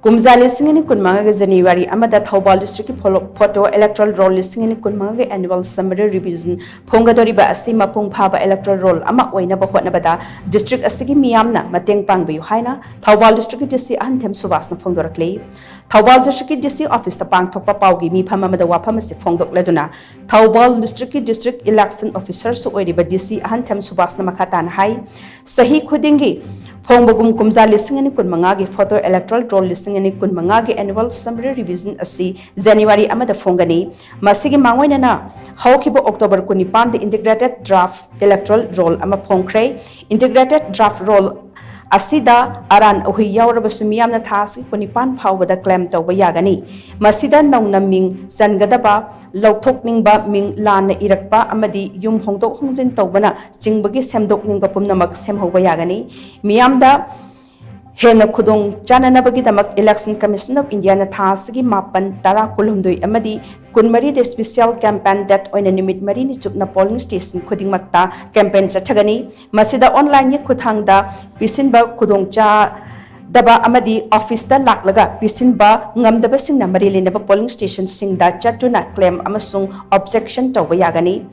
KUMJA listing in Kunmanga January Amada Thoubal district photo electoral roll listing in Kunmanga annual summary revision Fonggadouriba asi MAPUNG PHABA electoral roll ama OINABA HOTNABADA district ASIGI MEEYAM MATENG PANGBIYU HAINA Thoubal district DC AHANTHEM SUBHASH PHONGDORAKLI Thoubal district DC office the PANGTHOKPA PAUGI MIFAM AMADA WAFAM ASI PHONGDOKLEDUNA Thoubal district election officer su OIRIBA DC AHANTHEM SUBHASH MAKHATANA hai sahi khudingi Fongbagum KUMJA listing in Kunmanga photo electoral roll listing in Kunmanga annual summary revision asi January amada Fongani masigi mangwainana haukibo October kunipan the integrated draft electoral roll ama Phongkhrei integrated draft roll asida aran ohi yaurabasu miyamna thasi kunipan phawbada claim tawba yagani masida nauna ming sangadaba lauthokningba ming lana irakpa amadi yum hongdok hongjin tawbana jingbagi semdokningba pumnamak semhoba yagani miyamda Hena Kudung Jananabagi Damak Election Commission of India na Thasigi Mapan Tara Kulumdui Amadi Kunmari the special campaign that on a nimit marini chupna polling station Kuding Makta campaign Satagani Masida online Kuthangda Bisinba Kudung Cha Daba Amadi office da Laklaga Bisinba Ngamdaba Sing Namari Linaba polling station Sing da Chatuna claim Amasung objection to Wayagani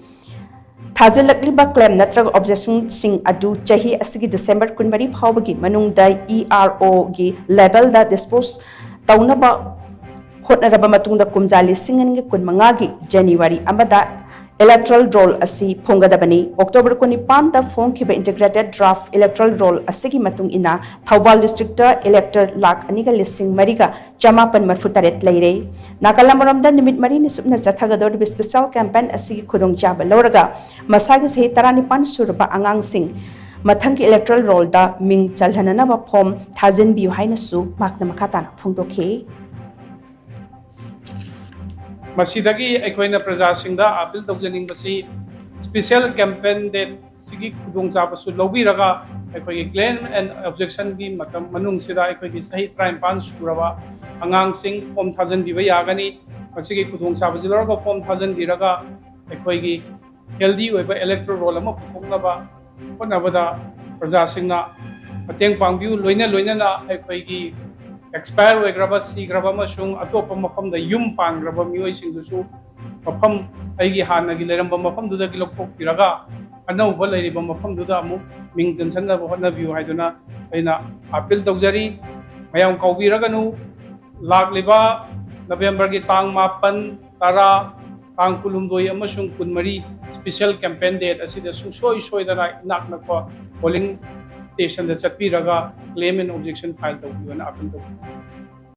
Thazilakli ba claim natrag objection sing adu chahi asigi December kunmari phawbagi manungda ERO gi level da dispose taunaba hotnaraba matungda KUMJA listing ngi kunmanga gi January amada electoral roll asi phonggadabani October kunipan da phongkhiba integrated draft electoral roll asigi matung ina Thoubal district da elector lak aniga listing mariga chamapan marfutaret leire nakalamoramda nimit mari ni supna chathagador special campaign asigi khudong chaba loraga masagi se taranipan surba angang sing mathangi electoral roll da ming chalhanana ba form thazin biu haina su makna makhatana phongdokhe Masidagi ekoina prajasingda appeal tawjaning basi special campaign that sigi kudong jabasu lobiraga ekoi claim and objection gi matam manung sida ekoi sahi prime pan suraba angang sing form 1000 diba yagani masigi kudong jabasu loraga form 1000 diraga ekoi gi healthy oiba electoral roll ama phukongnaba honabada prajasingna mateng pangbiyu loina na ekoi gi expire oigraba sigraba masung atopa mafam da yum pangraba mioi singdusu mafam aigi hanagi leramba mafam duda ki lokthok piraga anauba leiriba mafam duda amu ming jansanna hotna view haiduna aina appeal tawjari mayam kaubiraganu lagliba November gi tang 8 tara tang kulumdoi amasung kunmari special campaign date asida susoi soidana nakna ko polling station da chatpiraga claim and objection file tawbiwana appeal tawbi